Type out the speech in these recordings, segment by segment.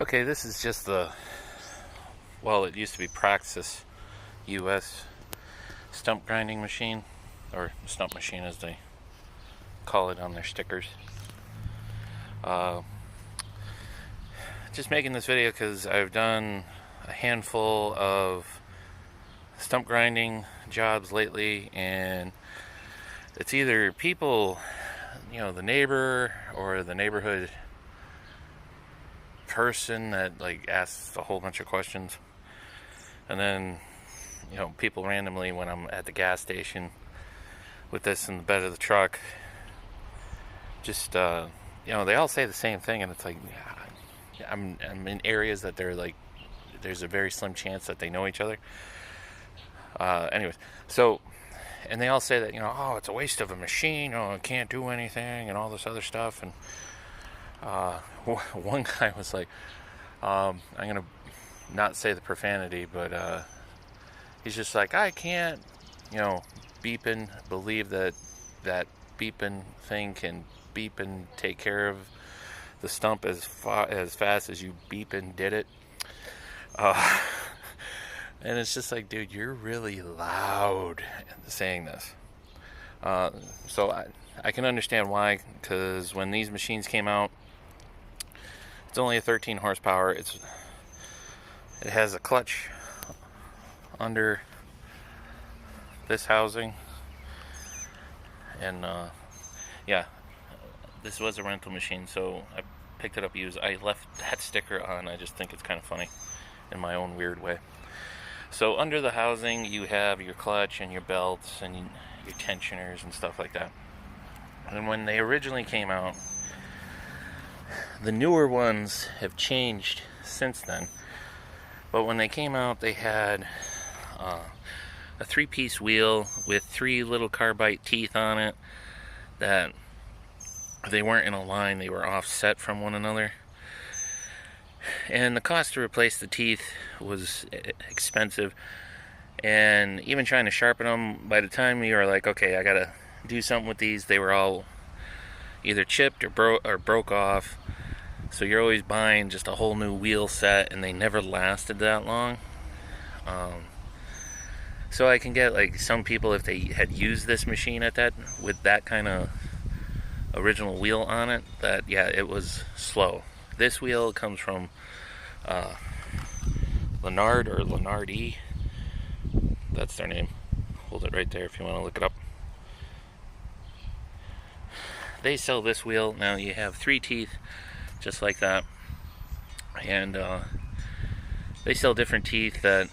Okay, this is just the, well, it used to be Praxis US stump grinding machine, or stump machine as they call it on their stickers. Just making this video because I've done a handful of stump grinding jobs lately, and it's either people, the neighbor or the neighborhood person that like asks a whole bunch of questions, and then people randomly when I'm at the gas station with this in the bed of the truck, just they all say the same thing, and it's like I'm in areas that they're like there's a very slim chance that they know each other. Anyways, so, and they all say that oh, it's a waste of a machine, it can't do anything and all this other stuff. And one guy was like, I'm gonna not say the profanity, but he's just like, I can't beeping believe that beeping thing can beep and take care of the stump as fast as you beeping did it. And it's just like, dude, you're really loud saying this. So I can understand why, because when these machines came out, it's only a 13 horsepower. It has a clutch under this housing, and yeah, this was a rental machine, so I picked it up used. I left that sticker on. I just think it's kind of funny in my own weird way. So under the housing, you have your clutch and your belts and your tensioners and stuff like that. And when they originally came out, the newer ones have changed since then. But when they came out, they had a 3-piece wheel with 3 little carbide teeth on it that they weren't in a line, they were offset from one another. And the cost to replace the teeth was expensive, and even trying to sharpen them, by the time you were like, okay, I gotta do something with these, they were all either chipped or broke off. So you're always buying just a whole new wheel set, and they never lasted that long. So I can get like some people, if they had used this machine with that kind of original wheel on it, that yeah, it was slow. This wheel comes from Lennard or Lennard-E. That's their name. Hold it right there if you want to look it up. They sell this wheel. Now you have 3 teeth, just like that. And they sell different teeth that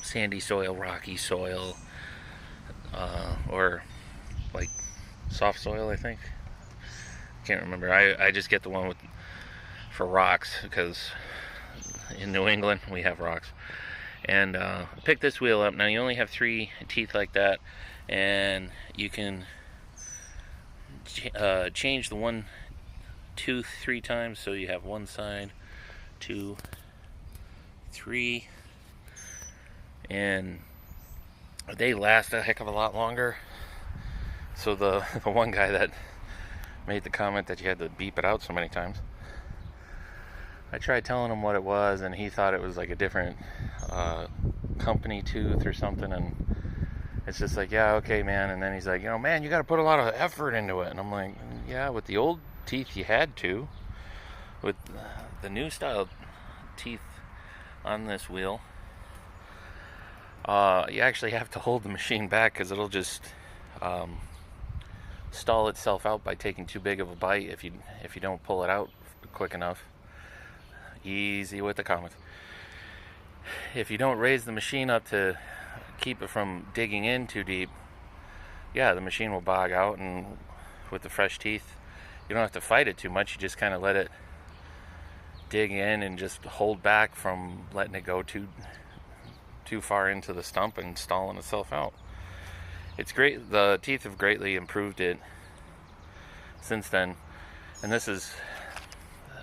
sandy soil, rocky soil, or like soft soil, I think. Can't remember. I just get the one for rocks, because in New England we have rocks. And pick this wheel up. Now you only have 3 teeth like that, and you can change the one tooth 3 times. So you have one side, 2, 3, and they last a heck of a lot longer. So the one guy that made the comment that you had to beep it out so many times, I tried telling him what it was, and he thought it was like a different company tooth or something, and it's just like, yeah, okay, man. And then he's like, man, you got to put a lot of effort into it. And I'm like, yeah, with the old teeth you had to. With the new style teeth on this wheel, you actually have to hold the machine back, because it'll just stall itself out by taking too big of a bite if you don't pull it out quick enough. Easy with the comments. If you don't raise the machine up to keep it from digging in too deep, yeah, the machine will bog out. And with the fresh teeth, you don't have to fight it too much. You just kind of let it dig in and just hold back from letting it go too far into the stump and stalling itself out. It's great. The teeth have greatly improved it since then. And this is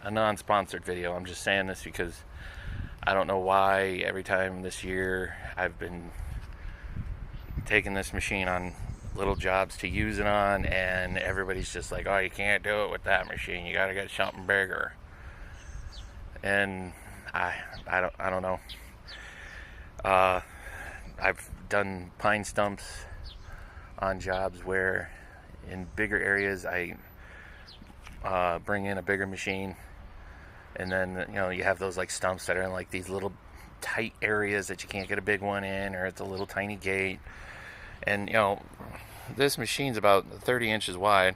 a non-sponsored video. I'm just saying this because I don't know why every time this year I've been taking this machine on little jobs to use it on, and everybody's just like, oh, you can't do it with that machine, you gotta get something bigger. and I don't know. Uh, I've done pine stumps on jobs where in bigger areas I bring in a bigger machine, and then you have those like stumps that are in like these little tight areas that you can't get a big one in, or it's a little tiny gate. And this machine's about 30 inches wide,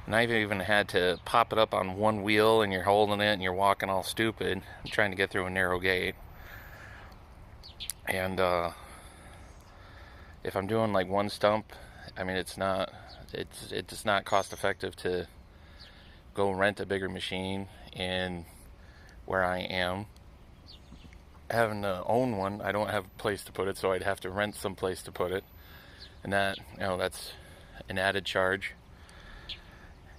and I've even had to pop it up on one wheel, and you're holding it and you're walking all stupid trying to get through a narrow gate. And if I'm doing like one stump, I mean it's just not cost effective to go rent a bigger machine in where I am. Having to own one, I don't have a place to put it, so I'd have to rent some place to put it, and that's an added charge.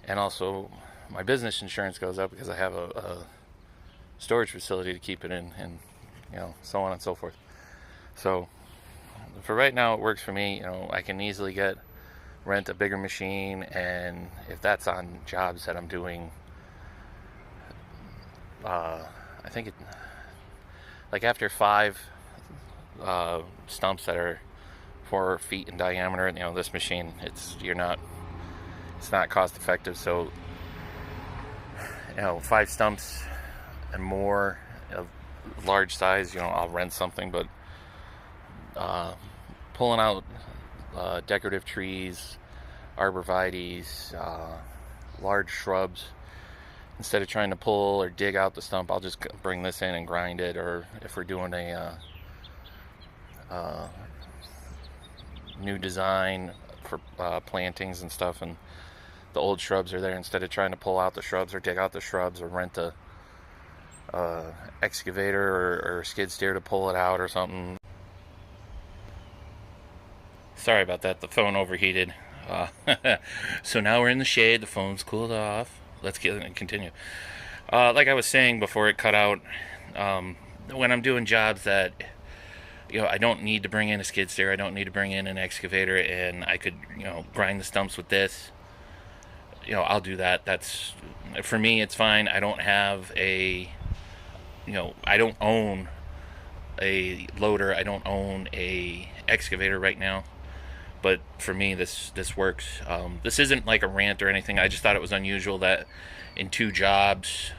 And also my business insurance goes up because I have a storage facility to keep it in, and so on and so forth. So for right now it works for me. I can easily rent a bigger machine, and if that's on jobs that I'm doing, I think it like after 5 stumps that are 4 feet in diameter, this machine, it's not cost effective. So 5 stumps and more of large size, I'll rent something. But pulling out decorative trees, arborvitaes, large shrubs, instead of trying to pull or dig out the stump, I'll just bring this in and grind it. Or if we're doing a new design for plantings and stuff, and the old shrubs are there, instead of trying to pull out the shrubs or dig out the shrubs, or rent a excavator or skid steer to pull it out or something. Sorry about that, the phone overheated. So now we're in the shade, the phone's cooled off. Let's continue. Like I was saying before it cut out, when I'm doing jobs that I don't need to bring in a skid steer, I don't need to bring in an excavator, and I could grind the stumps with this, I'll do that. That's, for me, it's fine. I don't have I don't own a loader, I don't own a excavator right now, but for me this works. This isn't like a rant or anything. I just thought it was unusual that in 2 jobs,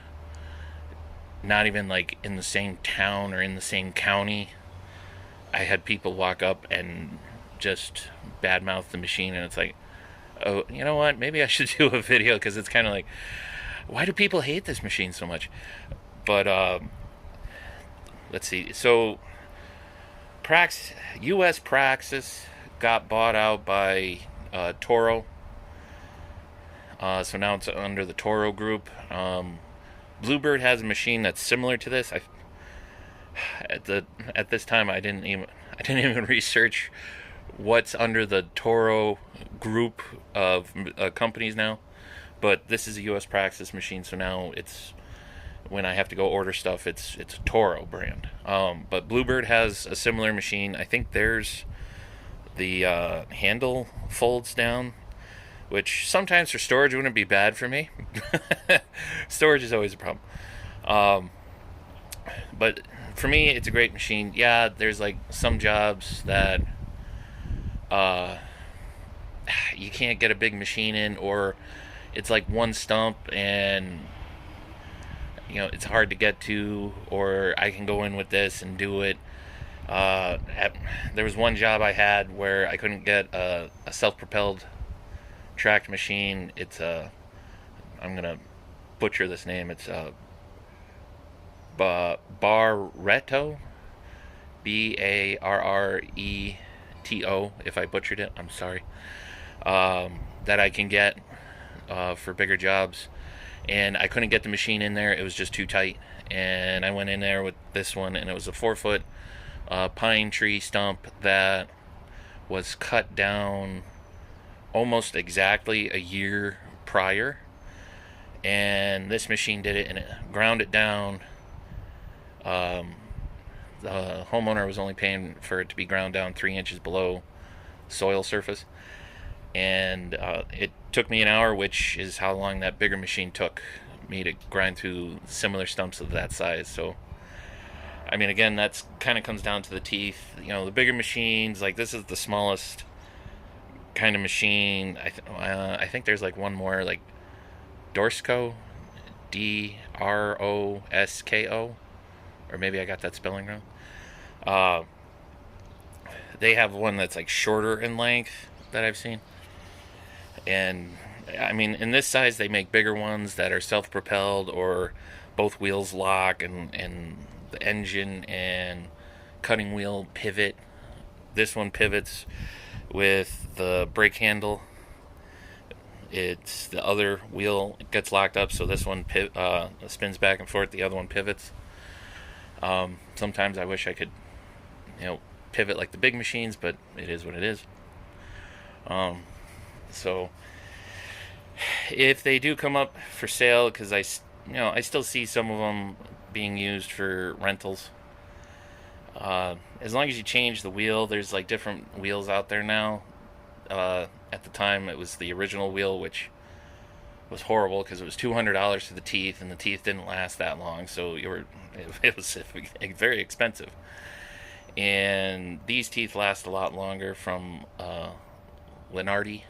not even like in the same town or in the same county, I had people walk up and just badmouth the machine. And it's like, oh, you know what, maybe I should do a video, because it's kind of like, why do people hate this machine so much? But let's see. So US Praxis got bought out by Toro. So now it's under the Toro group. Bluebird has a machine that's similar to this. At this time I didn't even research what's under the Toro group of companies now. But this is a US Praxis machine, so now it's, when I have to go order stuff, it's a Toro brand. But Bluebird has a similar machine. I think there's the handle folds down, which sometimes for storage wouldn't be bad for me. Storage is always a problem. But for me, it's a great machine. Yeah, there's like some jobs that you can't get a big machine in, or it's like one stump and it's hard to get to, or I can go in with this and do it. There was one job I had where I couldn't get a self-propelled tracked machine. It's I'm gonna butcher this name. It's Barretto, Barreto. If I butchered it, I'm sorry. That I can get for bigger jobs, and I couldn't get the machine in there. It was just too tight, and I went in there with this one, and it was a 4-foot pine tree stump that was cut down almost exactly a year prior, and this machine did it, and it ground it down. The homeowner was only paying for it to be ground down 3 inches below soil surface, and it took me an hour, which is how long that bigger machine took. me to grind through similar stumps of that size. So, I mean, again, that's kind of comes down to the teeth. You know, the bigger machines, like this is the smallest kind of machine. I think there's like one more, like Dorsco, Drosko, or maybe I got that spelling wrong. They have one that's like shorter in length that I've seen. And I mean, in this size, they make bigger ones that are self-propelled or both wheels lock, and the engine and cutting wheel pivot. This one pivots with the brake handle. It's the other wheel gets locked up, so this one spins back and forth. The other one pivots. Sometimes I wish I could, pivot like the big machines, but it is what it is. So if they do come up for sale, because I still see some of them being used for rentals. As long as you change the wheel, there's like different wheels out there now. At the time, it was the original wheel, which was horrible because it was $200 for the teeth, and the teeth didn't last that long, so it was very expensive. And these teeth last a lot longer from Lenardi,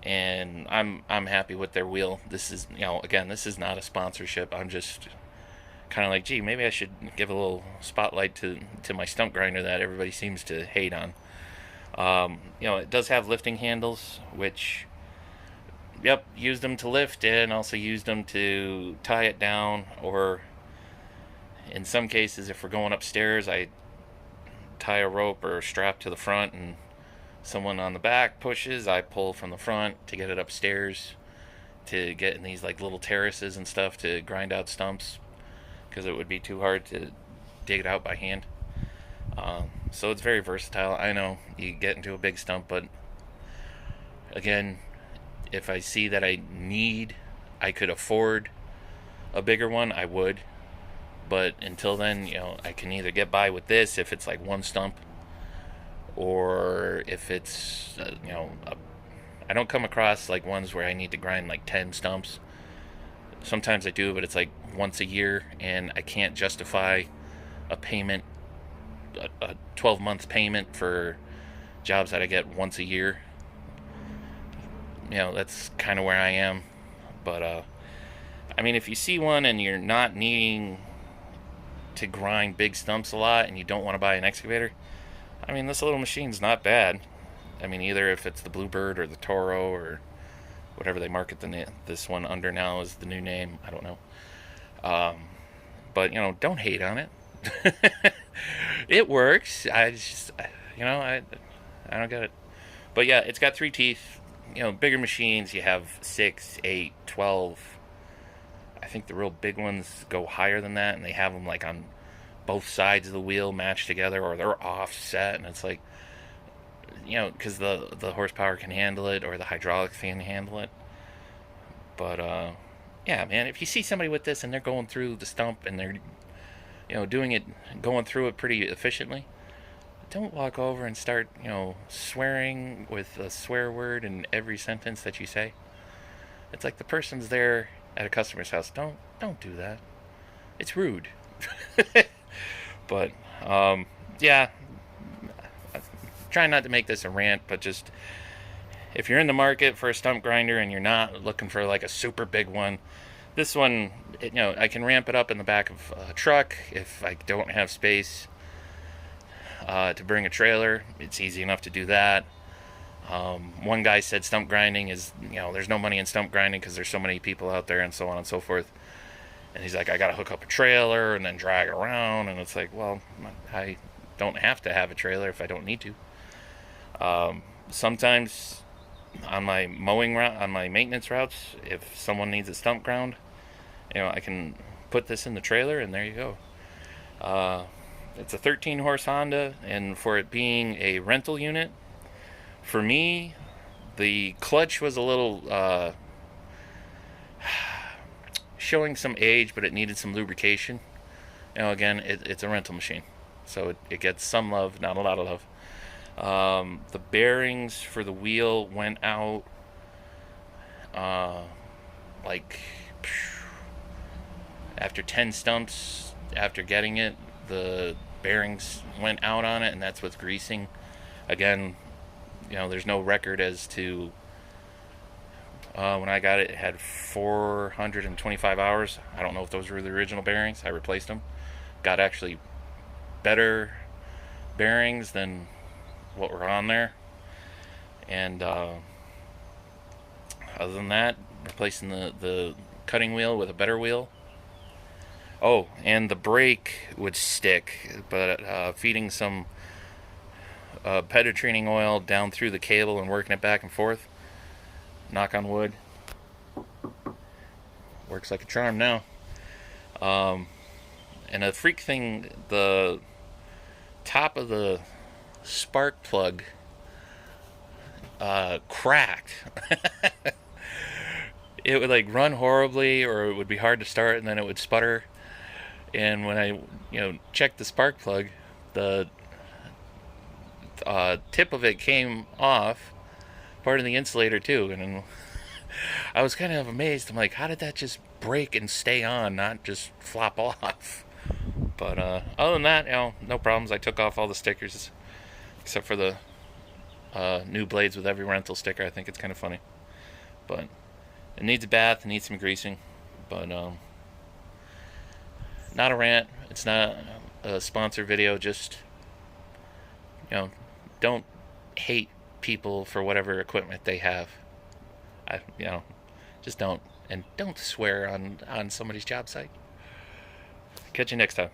and I'm happy with their wheel. This is, again, this is not a sponsorship. I'm just kind of like, gee, maybe I should give a little spotlight to my stump grinder that everybody seems to hate on. It does have lifting handles, which, used them to lift and also used them to tie it down, or in some cases, if we're going upstairs, I tie a rope or a strap to the front, and someone on the back pushes, I pull from the front to get it upstairs, to get in these like little terraces and stuff to grind out stumps, because it would be too hard to dig it out by hand. So it's very versatile. I know you get into a big stump, but again, if I see that I could afford a bigger one, I would. But until then, I can either get by with this if it's like one stump, or if it's, I don't come across like ones where I need to grind like 10 stumps. Sometimes I do, but it's like once a year, and I can't justify a payment, a 12-month payment for jobs that I get once a year. That's kind of where I am. But I mean, if you see one and you're not needing to grind big stumps a lot and you don't want to buy an excavator, I mean, this little machine's not bad. I mean, either if it's the Bluebird or the Toro or whatever they market this one under now is the new name. I don't know. But don't hate on it. It works. I don't get it. But yeah, it's got 3 teeth. Bigger machines, you have 6, 8, 12. I think the real big ones go higher than that, and they have them like on both sides of the wheel matched together, or they're offset, and it's like, because the horsepower can handle it, or the hydraulics can handle it. But yeah, man, if you see somebody with this and they're going through the stump and they're going through it pretty efficiently, don't walk over and start swearing with a swear word in every sentence that you say. It's like the person's there at a customer's house. Don't do that. It's rude. But yeah, trying not to make this a rant, but just if you're in the market for a stump grinder and you're not looking for like a super big one, this one, I can ramp it up in the back of a truck if I don't have space to bring a trailer. It's easy enough to do that. One guy said stump grinding is, there's no money in stump grinding because there's so many people out there and so on and so forth. And he's like, I gotta hook up a trailer and then drag it around, and it's like, well, I don't have to have a trailer if I don't need to. Sometimes on my mowing route, on my maintenance routes, if someone needs a stump ground, I can put this in the trailer, and there you go. It's a 13 horse Honda, and for it being a rental unit, for me, the clutch was a little showing some age, but it needed some lubrication. Again, it's a rental machine, so it gets some love, not a lot of love. The bearings for the wheel went out like after 10 stumps, after getting it, the bearings went out on it, and that's what's greasing. Again, there's no record as to when I got it. It had 425 hours. I don't know if those were the original bearings. I replaced them. Got actually better bearings than what were on there. And other than that, replacing the cutting wheel with a better wheel. Oh, and the brake would stick, but feeding some penetrating oil down through the cable and working it back and forth, knock on wood, works like a charm now. And a freak thing, the top of the spark plug cracked. It would like run horribly, or it would be hard to start, and then it would sputter. And when I checked the spark plug, the tip of it came off, part of the insulator too, and I was kind of amazed. I'm like, how did that just break and stay on, not just flop off? But other than that, no problems. I took off all the stickers except for the new blades with every rental sticker. I think it's kind of funny, but it needs a bath, it needs some greasing. But not a rant. It's not a sponsor video. Just don't hate people for whatever equipment they have. Just don't, and don't swear on somebody's job site. Catch you next time.